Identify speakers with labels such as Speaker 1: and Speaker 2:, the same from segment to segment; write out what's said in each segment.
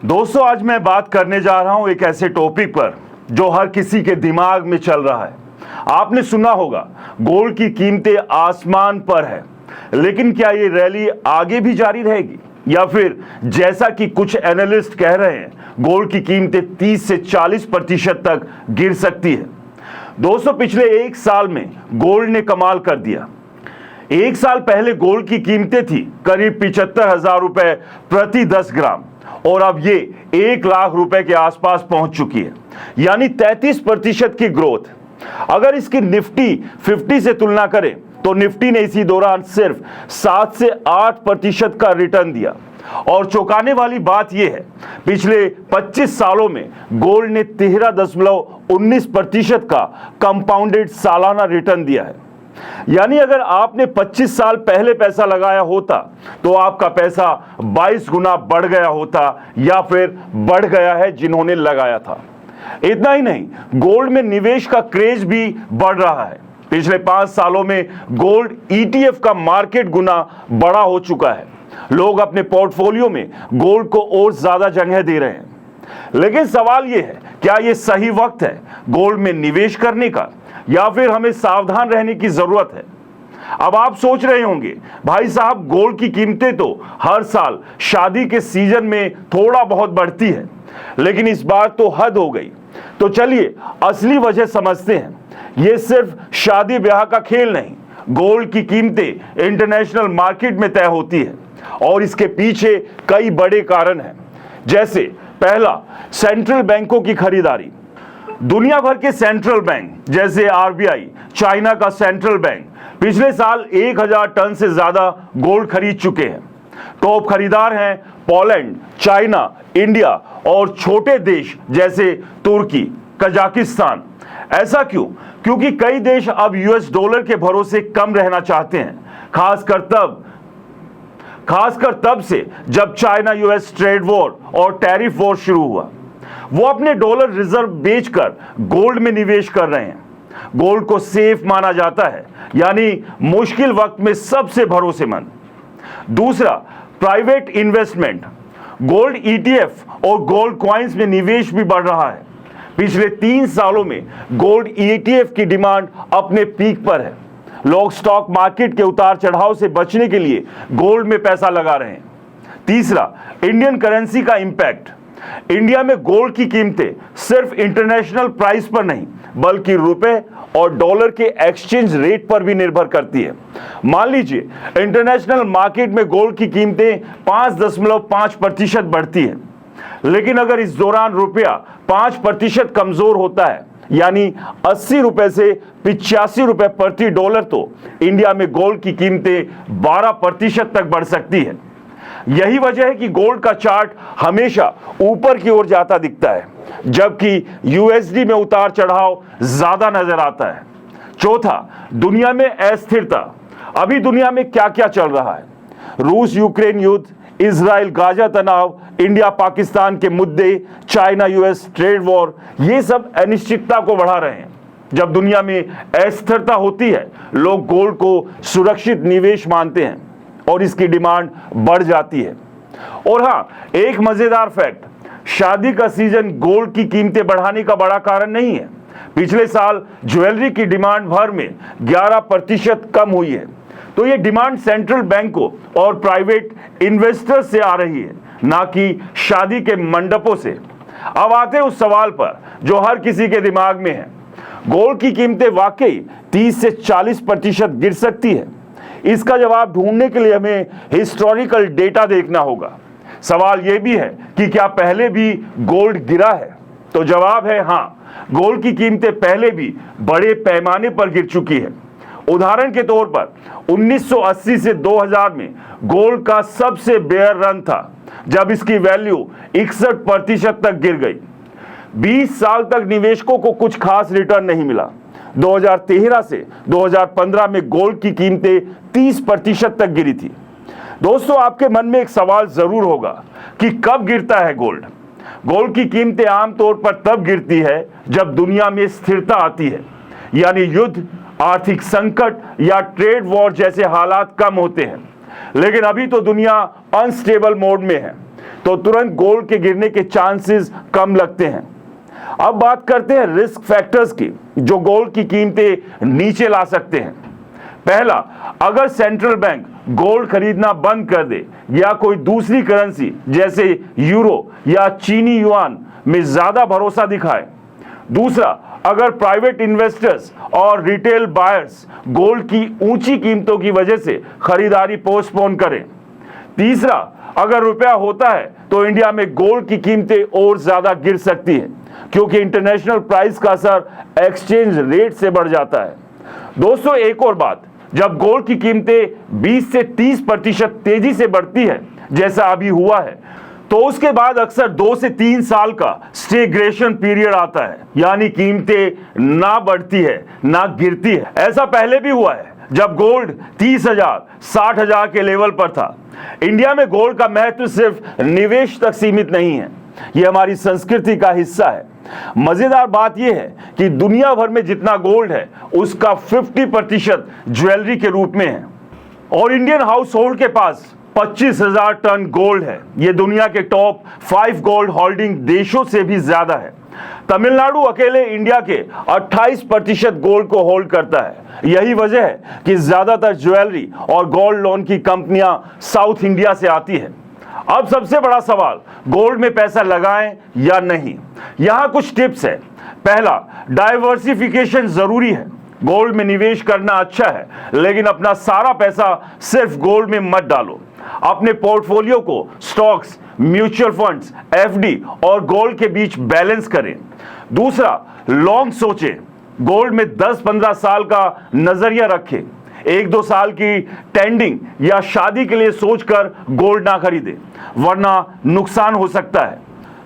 Speaker 1: दोस्तों, आज मैं बात करने जा रहा हूं एक ऐसे टॉपिक पर जो हर किसी के दिमाग में चल रहा है। आपने सुना होगा, गोल्ड की कीमतें आसमान पर है, लेकिन क्या ये रैली आगे भी जारी रहेगी या फिर जैसा कि कुछ एनालिस्ट कह रहे हैं, गोल्ड की कीमतें 30 से 40% तक गिर सकती है। दोस्तों, पिछले एक साल में गोल्ड ने कमाल कर दिया। एक साल पहले गोल्ड की कीमतें थी करीब 75,000 रुपए प्रति 10 ग्राम और अब ये 1 लाख रुपए के आसपास पहुंच चुकी है, यानी 33% की ग्रोथ। अगर इसकी निफ्टी 50 से तुलना करें तो निफ्टी ने इसी दौरान सिर्फ 7 से 8% का रिटर्न दिया। और चौंकाने वाली बात यह है, पिछले 25 सालों में गोल्ड ने 13.19% का कंपाउंडेड सालाना रिटर्न दिया है। यानी अगर आपने 25 साल पहले पैसा लगाया होता तो आपका पैसा 22 गुना बढ़ गया होता या फिर बढ़ गया है जिन्होंने लगाया था। इतना ही नहीं, गोल्ड में निवेश का क्रेज भी बढ़ रहा है। पिछले 5 सालों में गोल्ड ETF का मार्केट गुना बड़ा हो चुका है। लोग अपने पोर्टफोलियो में गोल्ड को और ज्यादा जगह दे रहे हैं। लेकिन सवाल यह है, क्या यह सही वक्त है गोल्ड में निवेश करने का या फिर हमें सावधान रहने की जरूरत है? अब आप सोच रहे होंगे, भाई साहब, गोल्ड की कीमतें तो हर साल शादी के सीजन में थोड़ा बहुत बढ़ती है, लेकिन इस बार तो हद हो गई। तो चलिए असली वजह समझते हैं। यह सिर्फ शादी ब्याह का खेल नहीं, गोल्ड की कीमतें इंटरनेशनल मार्केट में तय होती है और इसके पीछे कई बड़े कारण हैं। जैसे पहला, सेंट्रल बैंकों की खरीदारी। दुनिया भर के सेंट्रल बैंक जैसे RBI, चाइना का सेंट्रल बैंक पिछले साल 1000 टन से ज्यादा गोल्ड खरीद चुके हैं। टॉप खरीदार हैं पोलैंड, चाइना, इंडिया और छोटे देश जैसे तुर्की, कजाकिस्तान। ऐसा क्यों? क्योंकि कई देश अब US डॉलर के भरोसे कम रहना चाहते हैं, खासकर तब से जब चाइना US ट्रेड वॉर और टैरिफ वॉर शुरू हुआ। वो अपने डॉलर रिजर्व बेचकर गोल्ड में निवेश कर रहे हैं। गोल्ड को सेफ माना जाता है, यानी मुश्किल वक्त में सबसे भरोसेमंद। दूसरा, प्राइवेट इन्वेस्टमेंट। गोल्ड ETF और गोल्ड कॉइन्स में निवेश भी बढ़ रहा है। पिछले 3 सालों में गोल्ड ETF की डिमांड अपने पीक पर है। लोग स्टॉक मार्केट के उतार चढ़ाव से बचने के लिए गोल्ड में पैसा लगा रहे हैं। तीसरा, इंडियन करेंसी का इंपैक्ट। इंडिया में गोल्ड की कीमतें सिर्फ इंटरनेशनल प्राइस पर नहीं, बल्कि रुपए और डॉलर के एक्सचेंज रेट पर भी निर्भर करती है। मान लीजिए इंटरनेशनल मार्केट में गोल्ड की कीमतें 5.5% बढ़ती है, लेकिन अगर इस दौरान रुपया 5% कमजोर होता है, यानी 80 रुपए से 85 रुपए प्रति डॉलर, तो इंडिया में गोल्ड की कीमतें 12% तक बढ़ सकती है। यही वजह है कि गोल्ड का चार्ट हमेशा ऊपर की ओर जाता दिखता है, जबकि USD में उतार चढ़ाव ज्यादा नजर आता है। चौथा, दुनिया में अस्थिरता। अभी दुनिया में क्या क्या चल रहा है? रूस यूक्रेन युद्ध, इजराइल गाजा तनाव, इंडिया पाकिस्तान के मुद्दे, चाइना US ट्रेड वॉर, ये सब अनिश्चितता को बढ़ा रहे हैं। जब दुनिया में अस्थिरता होती है, लोग गोल्ड को सुरक्षित निवेश मानते हैं और इसकी डिमांड बढ़ जाती है। और हां, एक मजेदार फैक्ट, शादी का सीजन गोल्ड की कीमतें बढ़ाने का बड़ा कारण नहीं है। पिछले साल ज्वेलरी की डिमांड भर में 11% कम हुई है। तो ये डिमांड सेंट्रल बैंकों और प्राइवेट इन्वेस्टर्स से आ रही है, ना कि शादी के मंडपों से। अब आते हैं उस सवाल पर जो हर किसी के दिमाग में है, गोल्ड की कीमतें वाकई 30 से 40% गिर सकती है? इसका जवाब ढूंढने के लिए हमें हिस्टोरिकल डेटा देखना होगा। सवाल यह भी है कि क्या पहले भी गोल्ड गिरा है? तो जवाब है हां, गोल्ड की कीमतें पहले भी बड़े पैमाने पर गिर चुकी है। उदाहरण के तौर पर 1980 से 2000 में गोल्ड का सबसे बेयर रन था, जब इसकी वैल्यू 61% तक गिर गई। 20 साल तक निवेशकों को कुछ खास रिटर्न नहीं मिला। 2013 से 2015 में गोल्ड की कीमतें 30% तक गिरी थी। दोस्तों, आपके मन में एक सवाल जरूर होगा कि कब गिरता है गोल्ड? गोल्ड की कीमतें आमतौर पर तब गिरती है जब दुनिया में स्थिरता आती है, यानी युद्ध, आर्थिक संकट या ट्रेड वॉर जैसे हालात कम होते हैं। लेकिन अभी तो दुनिया अनस्टेबल मोड में है। तो तुरंत गोल्ड के गिरने के चांसेस कम लगते हैं। अब बात करते हैं रिस्क फैक्टर्स की जो गोल्ड की कीमतें नीचे ला सकते हैं। पहला, अगर सेंट्रल बैंक गोल्ड खरीदना बंद कर दे या कोई दूसरी करेंसी जैसे यूरो या चीनी युआन में ज्यादा भरोसा दिखाए। दूसरा, अगर प्राइवेट इन्वेस्टर्स और रिटेल बायर्स गोल्ड की ऊंची कीमतों की वजह से खरीदारी पोस्टपोन करें। तीसरा, अगर रुपया होता है तो इंडिया में गोल्ड की कीमतें और ज्यादा गिर सकती हैं क्योंकि इंटरनेशनल प्राइस का असर एक्सचेंज रेट से बढ़ जाता है। दोस्तों, एक और बात, जब गोल्ड की कीमतें 20 से 30% तेजी से बढ़ती है जैसा अभी हुआ है, तो उसके बाद अक्सर 2 से 3 साल का स्टेग्रेशन पीरियड आता है, यानी कीमतें ना बढ़ती है ना गिरती है। ऐसा पहले भी हुआ है जब गोल्ड 30,000 60,000 के लेवल पर था। इंडिया में गोल्ड का महत्व सिर्फ निवेश तक सीमित नहीं है, यह हमारी संस्कृति का हिस्सा है। मजेदार बात यह है कि दुनिया भर में जितना गोल्ड है उसका 50% ज्वेलरी के रूप में है और इंडियन हाउस होल्ड के पास 25,000 टन गोल्ड है। यह दुनिया के टॉप 5 गोल्ड होल्डिंग देशों से भी ज्यादा है। तमिलनाडु अकेले इंडिया के 28% गोल्ड को होल्ड करता है। यही वजह है कि ज्यादातर ज्वेलरी और गोल्ड लोन की कंपनियां साउथ इंडिया से आती है। अब सबसे बड़ा सवाल, गोल्ड में पैसा लगाएं या नहीं। यहां कुछ टिप्स है। पहला, डाइवर्सिफिकेशन जरूरी है। गोल्ड में निवेश करना अच्छा है, लेकिन अपना सारा पैसा सिर्फ गोल्ड में मत डालो। अपने पोर्टफोलियो को स्टॉक्स, म्यूचुअल फंड्स, एफडी और गोल्ड के बीच बैलेंस करें। दूसरा, लॉन्ग सोचें। गोल्ड में 10-15 साल का नजरिया रखें। 1-2 साल की टेंडिंग या शादी के लिए सोचकर गोल्ड ना खरीदें, वरना नुकसान हो सकता है।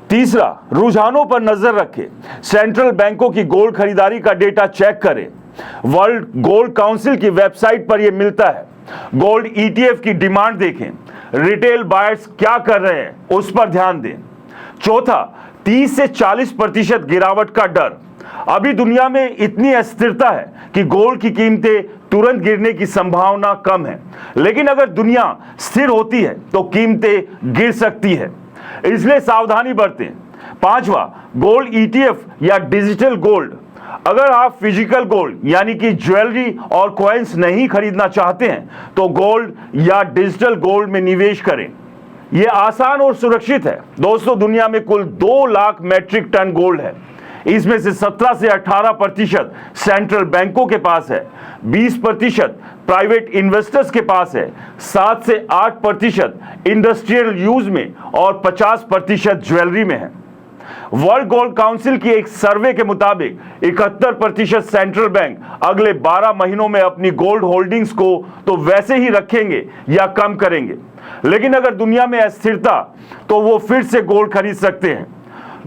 Speaker 1: तीसरा, रुझानों पर नजर रखें। सेंट्रल बैंकों की गोल्ड खरीदारी का डेटा चेक करें। वर्ल्ड गोल्ड काउंसिल की वेबसाइट पर यह मिलता है। गोल्ड ईटीएफ की डिमांड देखें। रिटेल बायर्स क्या कर रहे हैं उस पर ध्यान दें। चौथा, 30 से 40% गिरावट का डर। अभी दुनिया में इतनी अस्थिरता है कि गोल्ड की कीमतें तुरंत गिरने की संभावना कम है, लेकिन अगर दुनिया स्थिर होती है तो कीमतें गिर सकती है, इसलिए सावधानी बरतें। पांचवा, गोल्ड ईटीएफ या डिजिटल गोल्ड। अगर आप फिजिकल गोल्ड यानी कि ज्वेलरी और कॉइन्स नहीं खरीदना चाहते हैं तो गोल्ड या डिजिटल गोल्ड में निवेश करें। यह आसान और सुरक्षित है। दोस्तों, दुनिया में कुल 2 लाख मैट्रिक टन गोल्ड है। इसमें से 17 से 18% सेंट्रल बैंकों के पास है, 20% प्राइवेट इन्वेस्टर्स के पास है, 7 से 8% इंडस्ट्रियल यूज में और 50% ज्वेलरी में है। वर्ल्ड गोल्ड काउंसिल की एक सर्वे के मुताबिक 71% सेंट्रल बैंक अगले 12 महीनों में अपनी गोल्ड होल्डिंग्स को तो वैसे ही रखेंगे या कम करेंगे, लेकिन अगर दुनिया में अस्थिरता तो वो फिर से गोल्ड खरीद सकते हैं।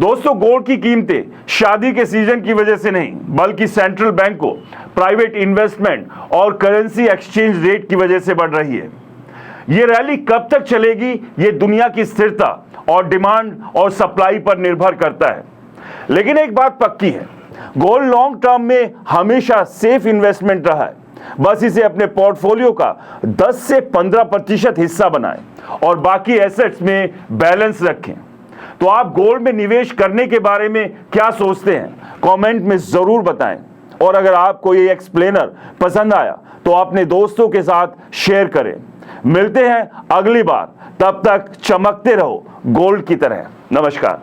Speaker 1: दोस्तों, गोल्ड की कीमतें शादी के सीजन की वजह से नहीं, बल्कि सेंट्रल बैंक को प्राइवेट इन्वेस्टमेंट और करेंसी एक्सचेंज रेट की वजह से बढ़ रही है। ये रैली कब तक चलेगी, ये दुनिया की स्थिरता और डिमांड और सप्लाई पर निर्भर करता है। लेकिन एक बात पक्की है, गोल्ड लॉन्ग टर्म में हमेशा सेफ इन्वेस्टमेंट रहा है। बस इसे अपने पोर्टफोलियो का 10 से 15% हिस्सा बनाएं और बाकी एसेट्स में बैलेंस रखें। तो आप गोल्ड में निवेश करने के बारे में क्या सोचते हैं, कमेंट में जरूर बताएं। और अगर आपको ये एक्सप्लेनर पसंद आया तो अपने दोस्तों के साथ शेयर करें। मिलते हैं अगली बार, तब तक चमकते रहो गोल्ड की तरह। नमस्कार।